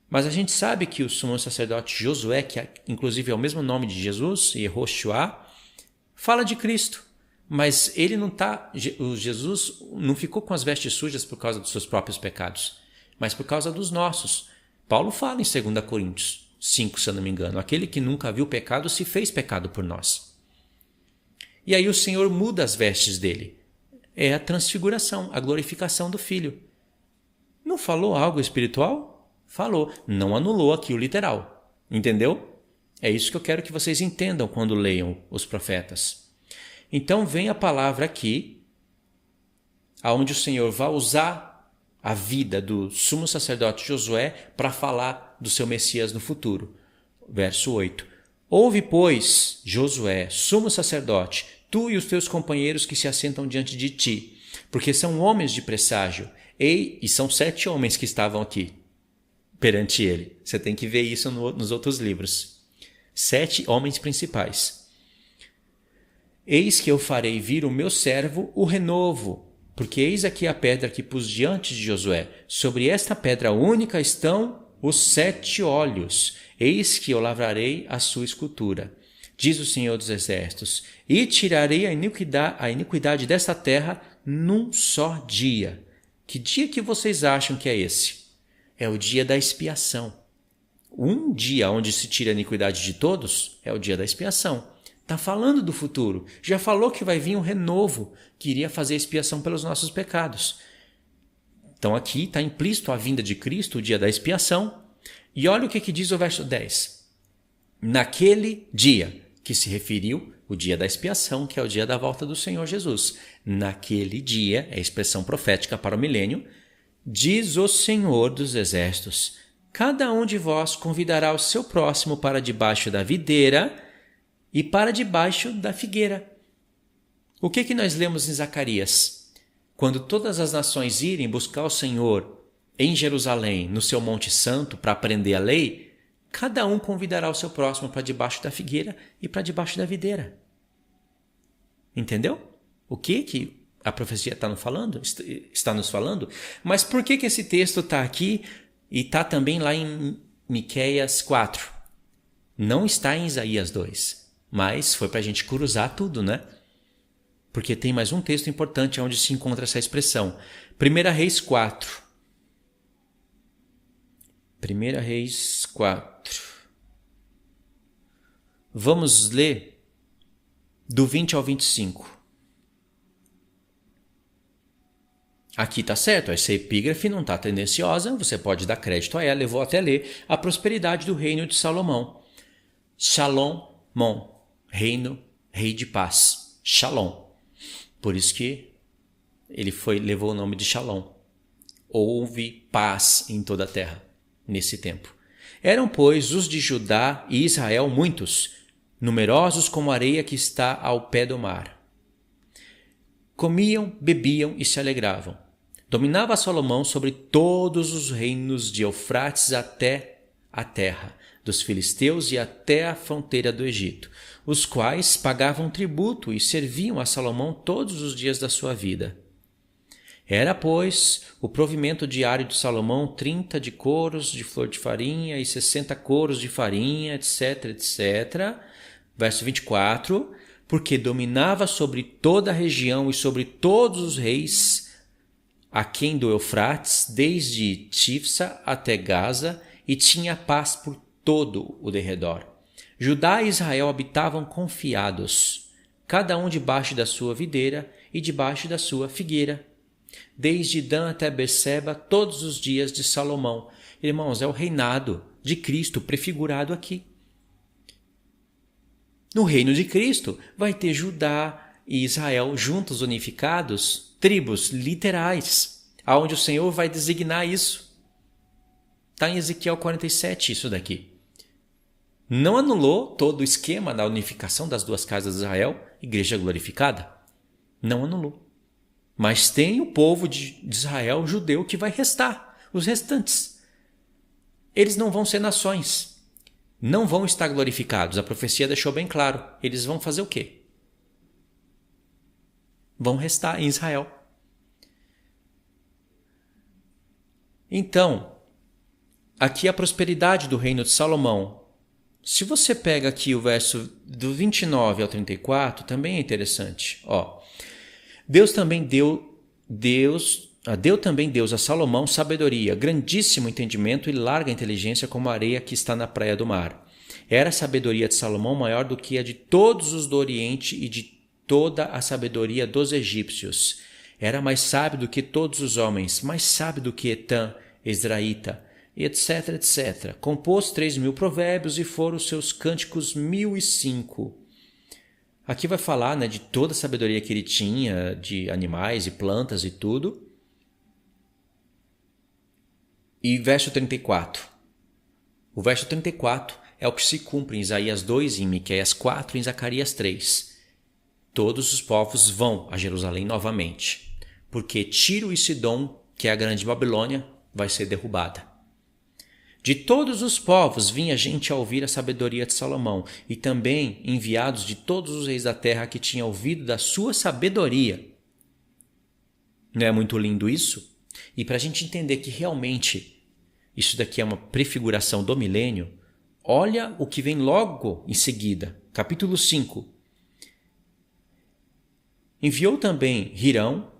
S1: Mas a gente sabe que o sumo sacerdote Josué, que inclusive é o mesmo nome de Jesus, Yehoshua, fala de Cristo. Mas Jesus não ficou com as vestes sujas por causa dos seus próprios pecados, mas por causa dos nossos. Paulo fala em 2 Coríntios 5, se eu não me engano: aquele que nunca viu pecado se fez pecado por nós. E aí o Senhor muda as vestes dele. É a transfiguração, a glorificação do Filho. Não falou algo espiritual? Falou. Não anulou aqui o literal. Entendeu? É isso que eu quero que vocês entendam quando leiam os profetas. Então vem a palavra aqui, aonde o Senhor vai usar a vida do sumo sacerdote Josué para falar do seu Messias no futuro. Verso 8. Ouve, pois, Josué, sumo sacerdote, tu e os teus companheiros que se assentam diante de ti, porque são homens de presságio. E são 7 homens que estavam aqui perante ele. Você tem que ver isso nos outros livros. 7 homens principais. Eis que eu farei vir o meu servo, o renovo, porque eis aqui a pedra que pus diante de Josué. Sobre esta pedra única estão os 7 olhos. Eis que eu lavrarei a sua escultura, diz o Senhor dos Exércitos, e tirarei a iniquidade desta terra num só dia. Que dia que vocês acham que é esse? É o dia da expiação. Um dia onde se tira a iniquidade de todos é o dia da expiação. Está falando do futuro. Já falou que vai vir um renovo que iria fazer expiação pelos nossos pecados. Então aqui está implícito a vinda de Cristo, o dia da expiação. E olha o que diz o verso 10. Naquele dia, que se referiu o dia da expiação, que é o dia da volta do Senhor Jesus. Naquele dia, é a expressão profética para o milênio, diz o Senhor dos Exércitos: cada um de vós convidará o seu próximo para debaixo da videira e para debaixo da figueira. O que nós lemos em Zacarias? Quando todas as nações irem buscar o Senhor em Jerusalém, no seu Monte Santo, para aprender a lei, cada um convidará o seu próximo para debaixo da figueira e para debaixo da videira. Entendeu? O que a profecia está nos falando? Mas por que esse texto está aqui e está também lá em Miqueias 4? Não está em Isaías 2. Mas foi para a gente cruzar tudo, né? Porque tem mais um texto importante onde se encontra essa expressão. 1 Reis 4. 1 Reis 4. Vamos ler do 20 ao 25. Aqui está certo, essa epígrafe não está tendenciosa, você pode dar crédito a ela, eu vou até ler a prosperidade do reino de Salomão. Shalom, reino, rei de paz. Shalom. Por isso que ele levou o nome de Shalom. Houve paz em toda a terra nesse tempo. Eram, pois, os de Judá e Israel muitos, numerosos como a areia que está ao pé do mar. Comiam, bebiam e se alegravam. Dominava Salomão sobre todos os reinos de Eufrates até a terra dos filisteus e até a fronteira do Egito, os quais pagavam tributo e serviam a Salomão todos os dias da sua vida. Era, pois, o provimento diário de Salomão 30 de coros de flor de farinha e 60 coros de farinha, etc, etc. Verso 24, porque dominava sobre toda a região e sobre todos os reis aquém do Eufrates, desde Tifsa até Gaza, e tinha paz por todo o derredor. Judá e Israel habitavam confiados, cada um debaixo da sua videira e debaixo da sua figueira, desde Dan até Berseba, todos os dias de Salomão. Irmãos, é o reinado de Cristo prefigurado aqui. No reino de Cristo vai ter Judá e Israel juntos unificados, tribos literais, aonde o Senhor vai designar isso. Está em Ezequiel 47 isso daqui. Não anulou todo o esquema da unificação das duas casas de Israel, igreja glorificada. Não anulou. Mas tem o povo de Israel judeu que vai restar, os restantes. Eles não vão ser nações. Não vão estar glorificados. A profecia deixou bem claro. Eles vão fazer o quê? Vão restar em Israel. Então, aqui a prosperidade do reino de Salomão. Se você pega aqui o verso do 29 ao 34, também é interessante. Deus também deu a Salomão sabedoria, grandíssimo entendimento e larga inteligência como a areia que está na praia do mar. Era a sabedoria de Salomão maior do que a de todos os do Oriente e de toda a sabedoria dos egípcios. Era mais sábio do que todos os homens, mais sábio do que Etã, Ezraíta, etc, etc. Compôs 3.000 provérbios e foram os seus cânticos 1.005. Aqui vai falar, de toda a sabedoria que ele tinha, de animais e plantas e tudo. E verso 34. O verso 34 é o que se cumpre em Isaías 2, em Miqueias 4 e em Zacarias 3. Todos os povos vão a Jerusalém novamente, porque Tiro e Sidom, que é a grande Babilônia, vai ser derrubada. De todos os povos vinha gente a ouvir a sabedoria de Salomão, e também enviados de todos os reis da terra que tinham ouvido da sua sabedoria. Não é muito lindo isso? E para a gente entender que realmente isso daqui é uma prefiguração do milênio, olha o que vem logo em seguida, capítulo 5. Enviou também Hirão,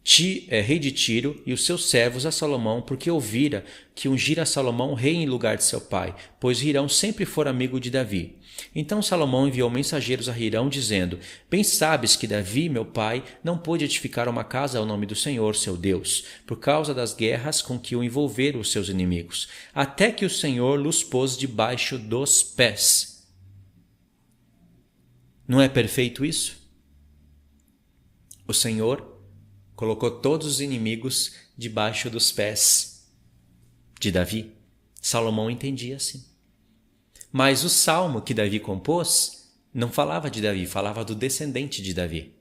S1: rei de Tiro, e os seus servos a Salomão, porque ouvira que ungira Salomão rei em lugar de seu pai, pois Hirão sempre fora amigo de Davi. Então Salomão enviou mensageiros a Hirão, dizendo: Bem sabes que Davi, meu pai, não pôde edificar uma casa ao nome do Senhor, seu Deus, por causa das guerras com que o envolveram os seus inimigos, até que o Senhor los pôs debaixo dos pés. Não é perfeito isso? O Senhor colocou todos os inimigos debaixo dos pés de Davi. Salomão entendia assim. Mas o salmo que Davi compôs não falava de Davi, falava do descendente de Davi.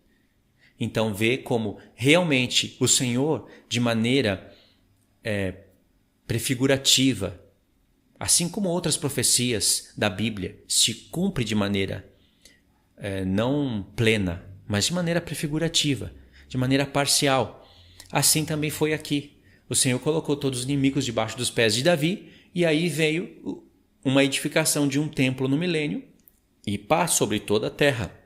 S1: Então vê como realmente o Senhor, de maneira prefigurativa, assim como outras profecias da Bíblia, se cumpre de maneira não plena, mas de maneira prefigurativa, de maneira parcial. Assim também foi aqui. O Senhor colocou todos os inimigos debaixo dos pés de Davi, e aí veio uma edificação de um templo no milênio e paz sobre toda a terra.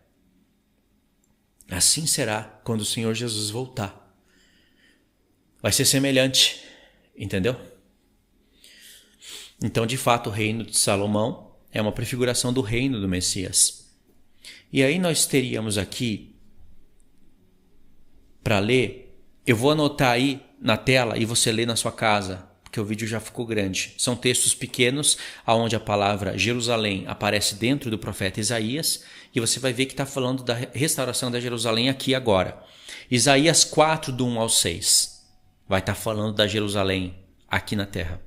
S1: Assim será quando o Senhor Jesus voltar. Vai ser semelhante, entendeu? Então, de fato, o reino de Salomão é uma prefiguração do reino do Messias. E aí nós teríamos aqui, para ler, eu vou anotar aí na tela e você lê na sua casa, porque o vídeo já ficou grande. São textos pequenos, onde a palavra Jerusalém aparece dentro do profeta Isaías, e você vai ver que está falando da restauração da Jerusalém aqui agora. Isaías 4, do 1 ao 6, vai estar falando da Jerusalém aqui na terra.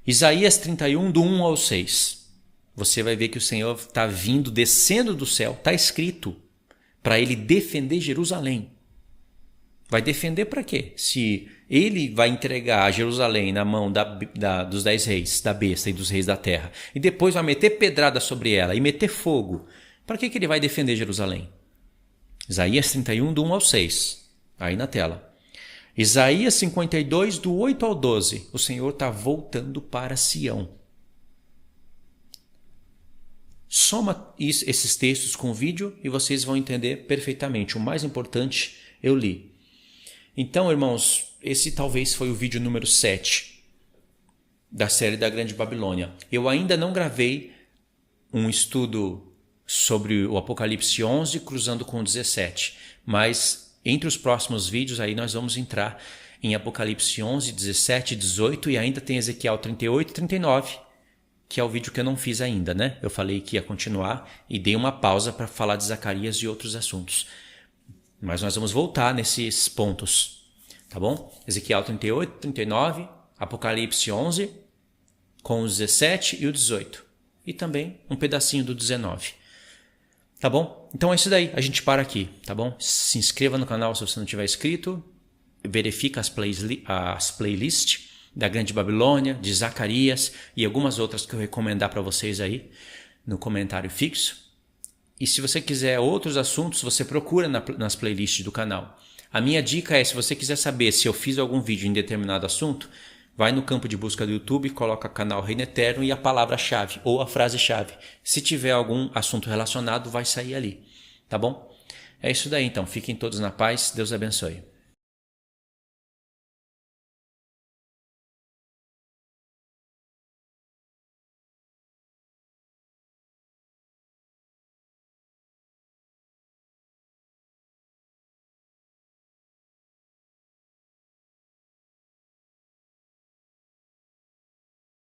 S1: Isaías 31, do 1 ao 6, você vai ver que o Senhor está vindo, descendo do céu, está escrito, para ele defender Jerusalém. Vai defender para quê? Se ele vai entregar Jerusalém na mão dos 10 reis, da besta e dos reis da terra, e depois vai meter pedrada sobre ela e meter fogo, para que ele vai defender Jerusalém? Isaías 31, do 1 ao 6, aí na tela. Isaías 52, do 8 ao 12, o Senhor está voltando para Sião. Soma esses textos com o vídeo e vocês vão entender perfeitamente. O mais importante eu li. Então, irmãos, esse talvez foi o vídeo número 7 da série da Grande Babilônia. Eu ainda não gravei um estudo sobre o Apocalipse 11 cruzando com o 17, mas entre os próximos vídeos aí nós vamos entrar em Apocalipse 11, 17, 18 e ainda tem Ezequiel 38 e 39, que é o vídeo que eu não fiz ainda, né? Eu falei que ia continuar e dei uma pausa para falar de Zacarias e outros assuntos. Mas nós vamos voltar nesses pontos, tá bom? Ezequiel 38, 39, Apocalipse 11, com o 17 e o 18. E também um pedacinho do 19. Tá bom? Então é isso daí, a gente para aqui, tá bom? Se inscreva no canal se você não tiver inscrito, verifica as playlists da Grande Babilônia, de Zacarias e algumas outras que eu recomendar para vocês aí no comentário fixo. E se você quiser outros assuntos, você procura nas playlists do canal. A minha dica é, se você quiser saber se eu fiz algum vídeo em determinado assunto, vai no campo de busca do YouTube, coloca canal Reino Eterno e a palavra-chave ou a frase-chave. Se tiver algum assunto relacionado, vai sair ali. Tá bom? É isso daí então. Fiquem todos na paz. Deus abençoe.